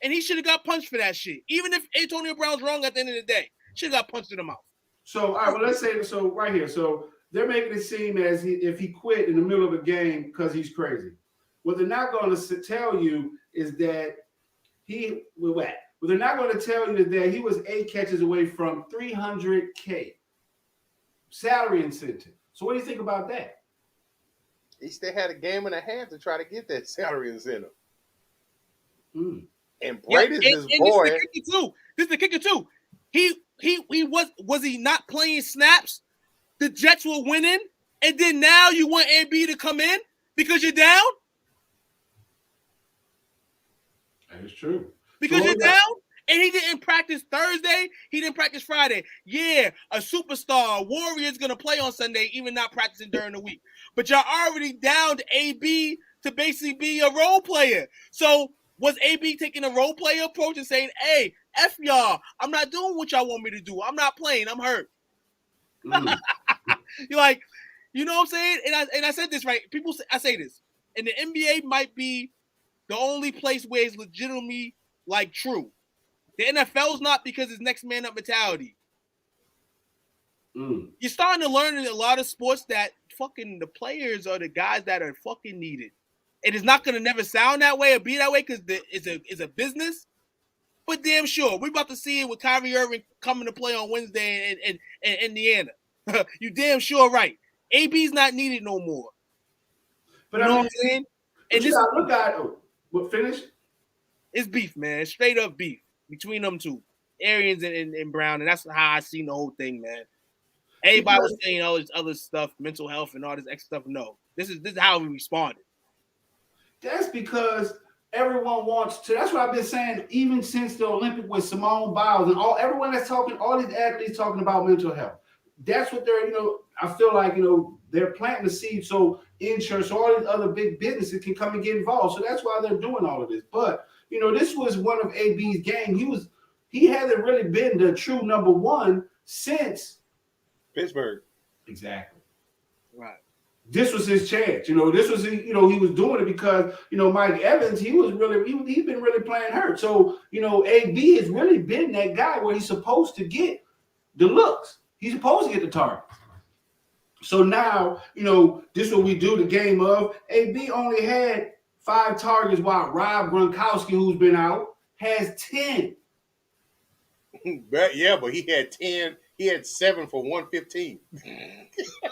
and he should have got punched for that shit. Even if Antonio Brown's wrong at the end of the day, should have got punched in the mouth. So, all right, well, let's say, so right here. So they're making it seem as if he quit in the middle of a game because he's crazy. What they're not going to tell you is that what they're not going to tell you is that he was 8 catches away from $300K salary incentive. So what do you think about that? He still had a game and a half to try to get that salary incentive. Mm. And Brady's his boy. This is the kicker too. He was he not playing snaps? The Jets were winning, and then now you want AB to come in because you're down? That is true. Because you're down? And he didn't practice Thursday. He didn't practice Friday. Yeah, a superstar, Warrior's going to play on Sunday, even not practicing during the week. But y'all already down to AB to basically be a role player. So was AB taking a role player approach and saying, hey, F y'all, I'm not doing what y'all want me to do. I'm not playing. I'm hurt. Mm. You're like, you know what I'm saying? And I said this, right? I say this. And the NBA might be the only place where it's legitimately like true. The NFL's not, because it's next man up mentality. Mm. You're starting to learn in a lot of sports that fucking the players are the guys that are fucking needed. It is not going to never sound that way or be that way because it's a business. But damn sure, we're about to see it with Kyrie Irving coming to play on Wednesday in Indiana. You damn sure right. AB's not needed no more. But you know what I'm saying? And this look at what finish? It's beef, man. It's straight up beef between them two, Arians and Brown, and that's how I seen the whole thing, man. Everybody was saying all this other stuff, mental health and all this extra stuff. No, this is how we responded. That's because everyone wants to. That's what I've been saying even since the Olympic with Simone Biles and everyone that's talking, all these athletes talking about mental health. That's what they're, I feel like, they're planting the seed so insurance, so all these other big businesses can come and get involved. So that's why they're doing all of this. But, this was one of AB's games. He hasn't really been the true number one since Pittsburgh. Exactly. Right. This was his chance. This was, he was doing it because, Mike Evans, he's been really playing hurt. So, AB has really been that guy where he's supposed to get the looks. He's supposed to get the target. So now, this is what we do the game of. AB only had 5 targets while Rob Gronkowski, who's been out, has 10. But he had 10. He had 7 for 115.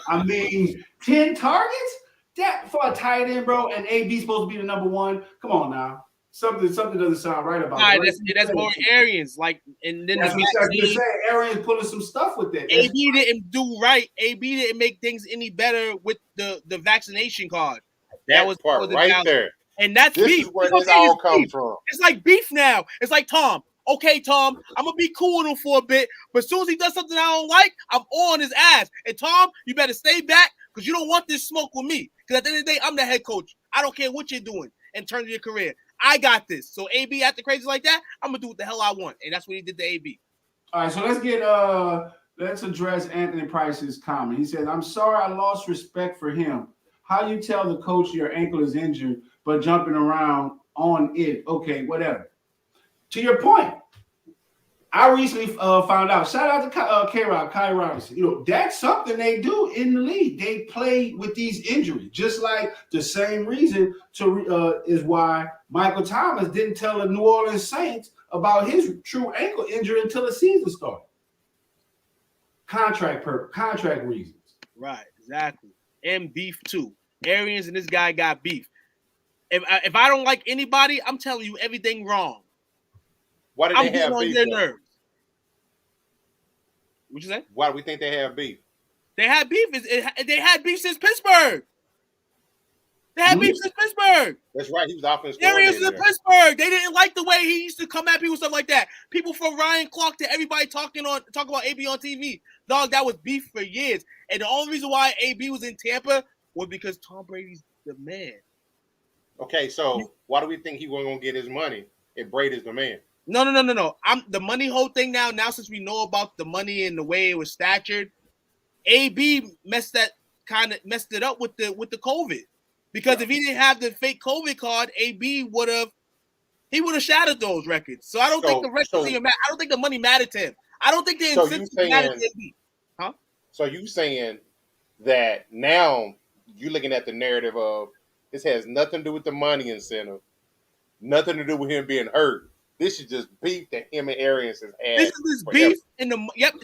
I mean, 10 targets? That for a tight end, bro, and AB's supposed to be the number one. Come on now. Something doesn't sound right about it. Right, that's more Arians. And then that's what I'm saying. Arians putting some stuff with that. AB didn't do right. AB didn't make things any better with the vaccination card. That was part right there. And that's this beef. Is where this all comes from. It's like beef now. It's like Tom. Okay, Tom, I'm going to be cool with him for a bit, but as soon as he does something I don't like, I'm on his ass. And Tom, you better stay back because you don't want this smoke with me. Because at the end of the day, I'm the head coach. I don't care what you're doing in terms of your career. I got this. So AB acting crazy like that, I'm going to do what the hell I want. And that's what he did to AB. All right, so let's address Anthony Price's comment. He says, I'm sorry I lost respect for him. How you tell the coach your ankle is injured, but jumping around on it, okay, whatever. To your point, I recently found out. Shout out to K-Rock, Kai Robinson. You know, that's something they do in the league. They play with these injuries, just like the same reason is why Michael Thomas didn't tell the New Orleans Saints about his true ankle injury until the season started. Contract reasons. Right, exactly. And beef too. Arians and this guy got beef. If I don't like anybody, I'm telling you everything wrong. Why do I'm they have on beef? their nerves. What you say? Why do we think they have beef? They had beef. They had beef since Pittsburgh. They had beef since Pittsburgh. That's right. He was offensive Arians coordinator in Pittsburgh. They didn't like the way he used to come at people, stuff like that. People from Ryan Clark to everybody talk about AB on TV. Dog, that was beef for years. And the only reason why AB was in Tampa was because Tom Brady's the man. Okay, so why do we think he wasn't gonna get his money if Brady's the man? No. I'm the money whole thing now. Now since we know about the money and the way it was statured, AB messed it up with the COVID. Because if he didn't have the fake COVID card, AB would have shattered those records. So I don't think the records even matter. I don't think the money mattered to him. I don't think the incentive mattered to AB. Huh? So you saying that now you're looking at the narrative of this has nothing to do with the money incentive, nothing to do with him being hurt. This is just beef that him and Arians has had. This is this beef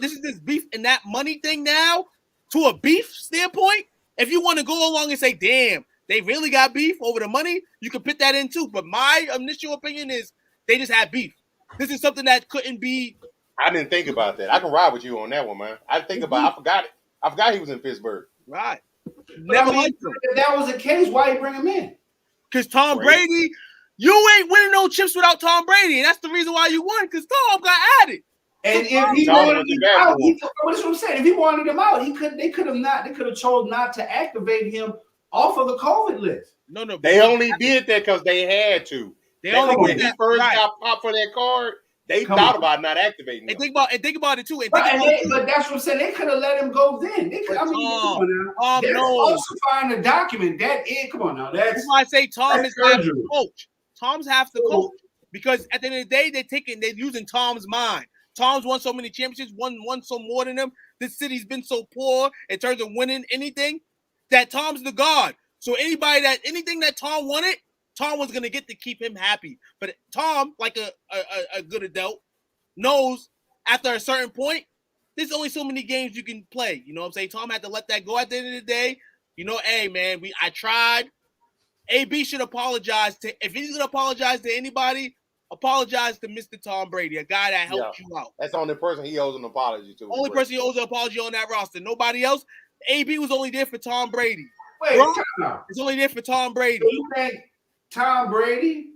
this is this beef and that money thing now. To a beef standpoint, if you want to go along and say, damn, they really got beef over the money, you can put that in too. But my initial opinion is they just had beef. This is something that couldn't be. I didn't think about that. I can ride with you on that one, man. I forgot it. I forgot he was in Pittsburgh. Right. Never liked him. If that was the case, why you bring him in? Because Tom Brady, you ain't winning no chips without Tom Brady. And that's the reason why you won, because Tom got added. And if he wanted him out, that's what I'm saying. If he wanted him out, they could have chose not to activate him off of the COVID list. No. They only did that because they had to. When he first got popped for that card, they thought about not activating him. And think about it too. But that's what I'm saying. They could have let him go then. They could. They're falsifying the document. Come on now. That's why I say Tom is half the coach. Tom's half the coach because at the end of the day, they're using Tom's mind. Tom's won so many championships, won so more than them. This city's been so poor in terms of winning anything that Tom's the god. So anything that Tom wanted, Tom was gonna get to keep him happy. But Tom, like a good adult, knows after a certain point, there's only so many games you can play. You know what I'm saying? Tom had to let that go at the end of the day. You know, hey man, I tried. AB should apologize if he's gonna apologize to anybody. Apologize to Mr. Tom Brady, a guy that helped you out. That's the only person he owes an apology to. Only person he owes an apology on that roster. Nobody else. AB was only there for Tom Brady. Wait, it's only there for Tom Brady. So you think Tom Brady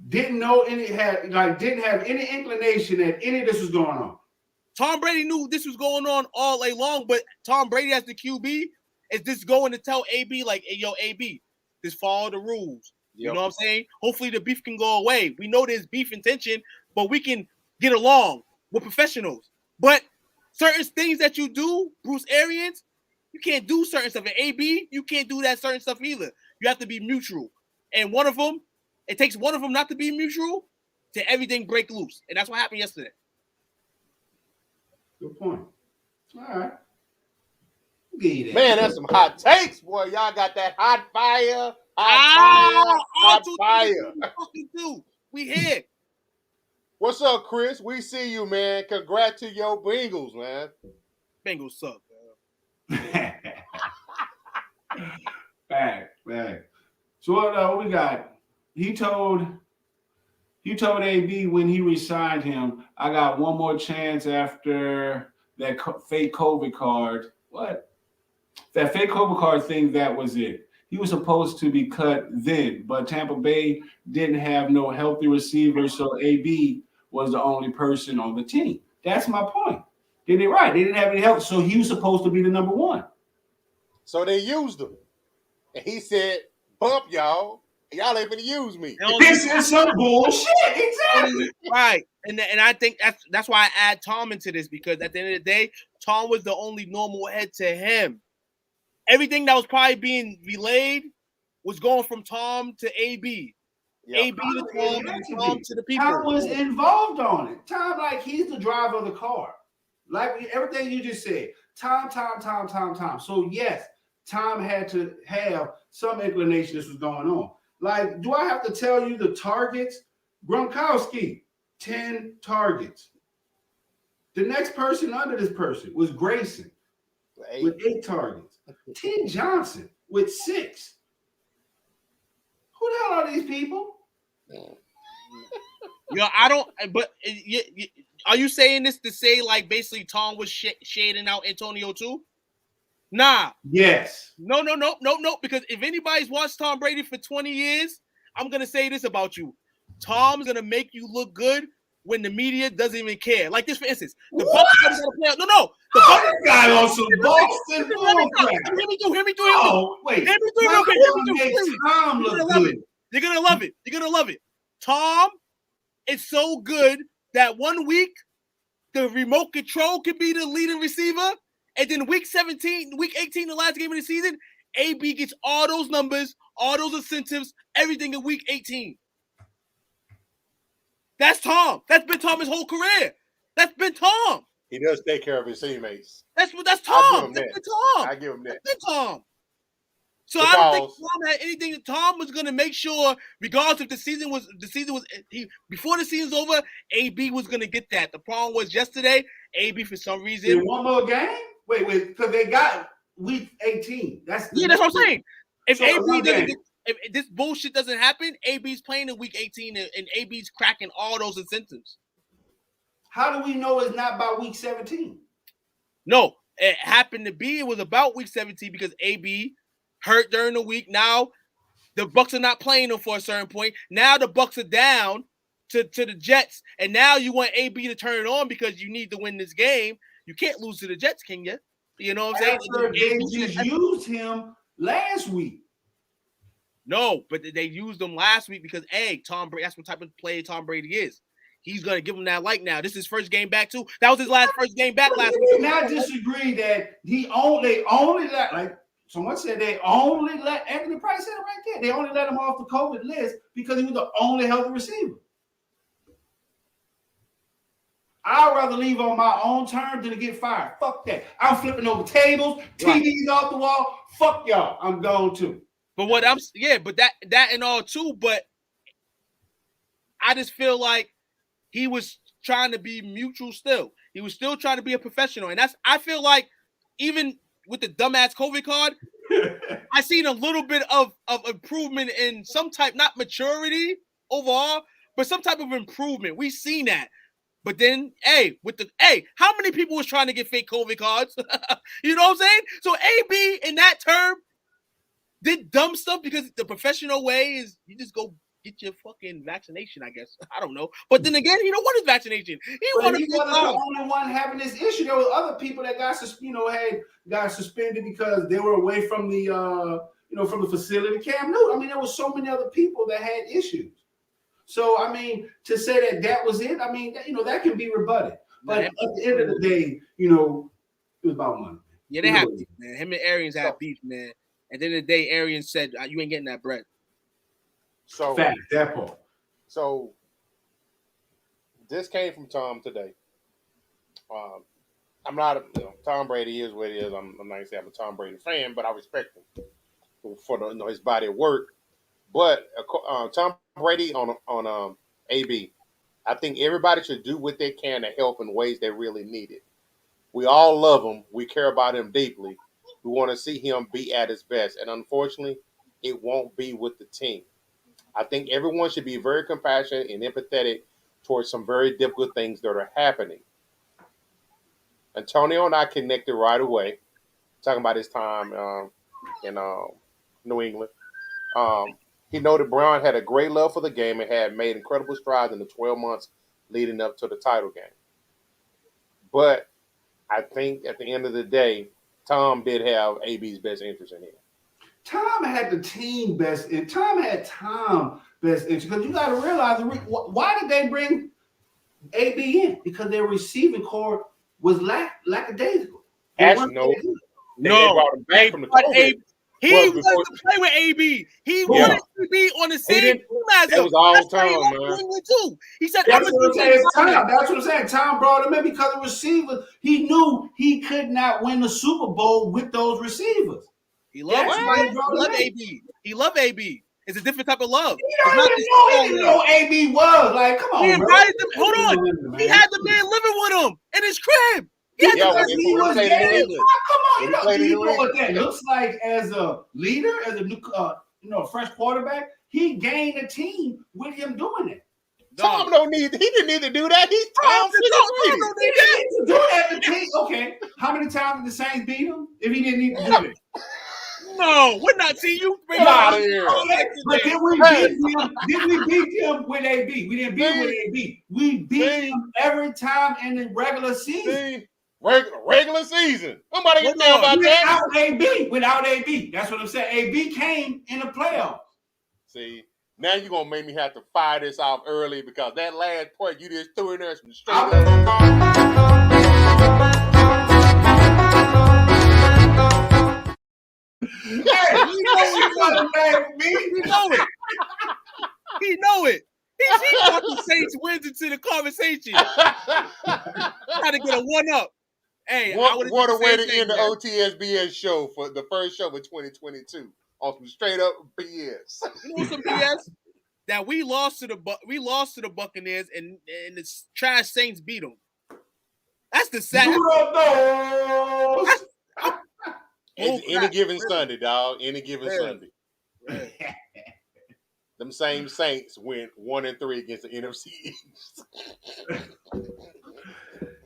didn't have any inclination that any of this was going on? Tom Brady knew this was going on all day long, but Tom Brady as the QB is just going to tell AB like, hey, yo, AB, just follow the rules. You know what I'm saying? Hopefully the beef can go away. We know there's beef and tension, but we can get along. We're professionals. But certain things that you do, Bruce Arians, you can't do certain stuff. And AB, you can't do that certain stuff either. You have to be mutual. And one of them, it takes one of them not to be mutual to everything break loose. And that's what happened yesterday. Good point. All right. Man, that's some hot takes, boy. Y'all got that hot fire. Hot fire. We here. What's up, Chris? We see you, man. Congrats to your Bengals, man. Bengals suck, man. Back. So what we got? He told AB when he re-signed him, I got one more chance after that fake COVID card. What? That fake COVID card thing, that was it. He was supposed to be cut then, but Tampa Bay didn't have no healthy receiver, so AB was the only person on the team. That's my point. They did right. They didn't have any help, so he was supposed to be the number one. So they used him. And he said, bump y'all. Y'all ain't gonna use me. This is some bullshit. Exactly. Right. And I think that's why I add Tom into this, because at the end of the day, Tom was the only normal head to him. Everything that was probably being relayed was going from Tom to AB. AB to Tom and Tom to the people. Tom was involved on it. Tom, like, he's the driver of the car. Like everything you just said. Tom. So, yes, Tom had to have some inclination this was going on. Like, do I have to tell you the targets? Gronkowski, 10 targets. The next person under this person was Grayson with 8 targets. T. Johnson with 6. Who the hell are these people? I don't. But are you saying this to say like basically Tom was shading out Antonio too? Nah. Yes. No. Because if anybody's watched Tom Brady for 20 years, I'm gonna say this about you: Tom's gonna make you look good when the media doesn't even care. Like this, for instance, the Bucs are gonna play. No. The Bucs guy on some Boston bullcrap. Hear me through. Oh, wait. Hear me through. Tom look good. You're gonna love it. Tom is so good that one week the remote control could be the leading receiver, and then week 18, the last game of the season, AB gets all those numbers, all those incentives, everything in week 18. That's Tom. That's been Tom his whole career. That's been Tom. He does take care of his teammates. That's Tom. That's been Tom. I give him that. That's been Tom. So I don't think Tom had anything. Tom was going to make sure, regardless if the season was before the season's over, AB was going to get that. The problem was yesterday, AB for some reason. One more game? Wait, because they got week 18. That's what I'm saying. If if this bullshit doesn't happen, AB's playing in week 18 and AB's cracking all those incentives. How do we know it's not by week 17? No, it happened to be. It was about week 17 because AB hurt during the week. Now the Bucs are not playing them for a certain point. Now the Bucs are down to the Jets, and now you want AB to turn it on because you need to win this game. You can't lose to the Jets, can you? You know what I'm saying? They just used him last week. No, but they used him last week because Tom Brady. That's what type of player Tom Brady is. He's gonna give him that like now. This is his first game back too. That was his first game back last week. Now disagree that they only let, like someone said, they only let Anthony Price said it right there. They only let him off the COVID list because he was the only healthy receiver. I'd rather leave on my own terms than to get fired. Fuck that. I'm flipping over tables, TVs off the wall. Fuck y'all. I'm gone too. But but that and all too. But I just feel like he was trying to be mutual still. He was still trying to be a professional. And I feel like even with the dumbass COVID card, I seen a little bit of improvement in some type, not maturity overall, but some type of improvement. We've seen that. But then, how many people was trying to get fake COVID cards? You know what I'm saying? So AB in that term did dumb stuff because the professional way is you just go get your fucking vaccination, I guess. I don't know. But then again, he don't want his vaccination. He wasn't the only one having this issue. There were other people that got suspended because they were away from the from the facility. Cam Newton. I mean, there were so many other people that had issues. So I mean, to say that was it, I mean, that can be rebutted. But at the end of the day, it was about money. Yeah, they have beef, man. Him and Arians have beef, man. At the end of the day, Arians said, "You ain't getting that bread." So fact, that part. So this came from Tom today. I'm not Tom Brady is what he is. I'm not gonna say I'm a Tom Brady fan, but I respect him for his body of work. But Tom Brady on AB, I think everybody should do what they can to help in ways they really need it. We all love him. We care about him deeply. We want to see him be at his best. And unfortunately, it won't be with the team. I think everyone should be very compassionate and empathetic towards some very difficult things that are happening. Antonio and I connected right away, talking about his time in New England. He noted Brown had a great love for the game and had made incredible strides in the 12 months leading up to the title game. But I think at the end of the day, Tom did have AB's best interest in him. Tom had the team best, and Tom had Tom best interest. Because you got to realize, why did they bring AB in? Because their receiving core was lackadaisical. Actually, no. They brought him back from the COVID. He Well, wants to play with AB. He wanted to be on the same team as him. It was all That's why Tom, he went man. to England too. He said, That's what I'm saying. It's Tom. That's what I'm saying. Tom brought him in because of receivers. He knew he could not win the Super Bowl with those receivers. He loved AB. He loved AB. It's a different type of love. He don't even know. He didn't know AB was. Like, come on, he bro. invited them. Hold on. He had the man living with him in his crib. He had Because the he was there. Come on, you know England. what that looks like as a leader, as a new, fresh quarterback. He gained a team with him doing it. Tom don't need. He didn't need to do that. He's Tom. He didn't need to do that. The team. Okay, how many times did the Saints beat him if he didn't need to do it? No, we're not seeing you. Get out of here. Okay, but did we beat him? Did we beat him with AB? We didn't beat him with AB. We beat him every time in the regular season. Regular season. Somebody can know about that. Without AB. That's what I'm saying. AB came in the playoffs. See, now you're gonna make me have to fire this off early because that last point you just threw in there some straight up. He know it. He brought the Saints wins into the conversation. Try to get a one up. Hey, what a way to end the O.T.S.B.S Show for the first show of 2022 on some straight up BS. You know some BS that we lost to the Buccaneers and the trash Saints beat them. That's the sad. Any given Sunday, dog. Any given Sunday. Them same Saints went 1-3 against the NFC East.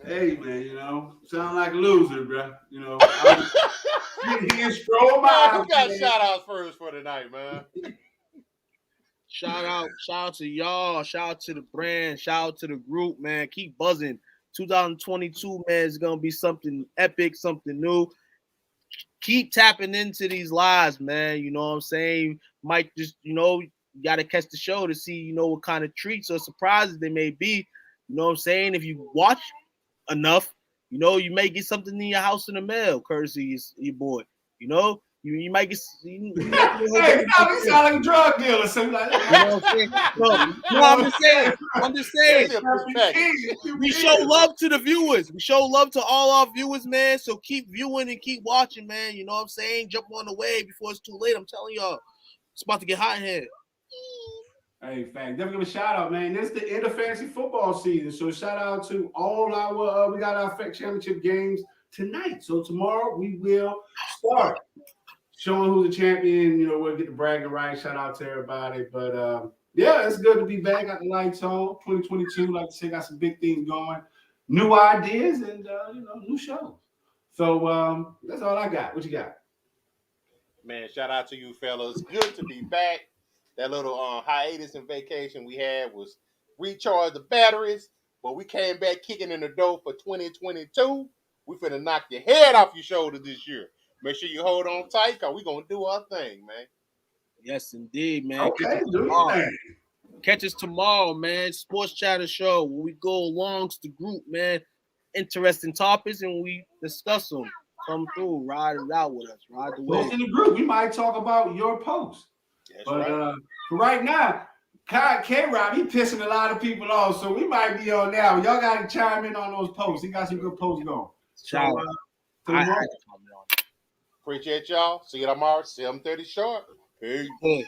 Hey man, sound like a loser, bro. Who got shout outs first for tonight, man? Shout out to y'all, shout out to the brand, shout out to the group, man. Keep buzzing. 2022, man, is gonna be something epic, something new. Keep tapping into these lives, man. You know what I'm saying? Might just, you gotta catch the show to see, what kind of treats or surprises they may be. You know what I'm saying? If you watch enough, you may get something in your house in the mail, courtesy your boy. You might get. Hey, you sound like a drug dealer. So like, I'm saying? No, I'm just saying. We show love to the viewers. We show love to all our viewers, man. So keep viewing and keep watching, man. You know what I'm saying? Jump on the wave before it's too late. I'm telling y'all, it's about to get hot in here. Hey, fact. Definitely give a shout out, man. This is the end of fantasy football season. So shout out to all our we got our FEC championship games tonight. So tomorrow we will start showing who's the champion. We'll get the bragging rights. Shout out to everybody. But yeah, it's good to be back. Got the lights on. 2022, like I said, got some big things going, new ideas, and new shows. So that's all I got. What you got? Man, shout out to you fellas. Good to be back. That little hiatus and vacation we had was recharge the batteries, but we came back kicking in the door for 2022. We finna knock your head off your shoulder this year. Make sure you hold on tight, because we're going to do our thing, man. Yes, indeed, man. Okay, Catch us tomorrow, man. Sports Chatter Show, where we go alongst the group, man. Interesting topics, and we discuss them. Come through, ride it out with us. Ride the way. Post in the group. We might talk about your post. That's but right. For right now, K-Rob, he pissing a lot of people off, so we might be on now. Y'all got to chime in on those posts. He got some good posts going. So, appreciate y'all. See you tomorrow, 7:30 sharp. Peace.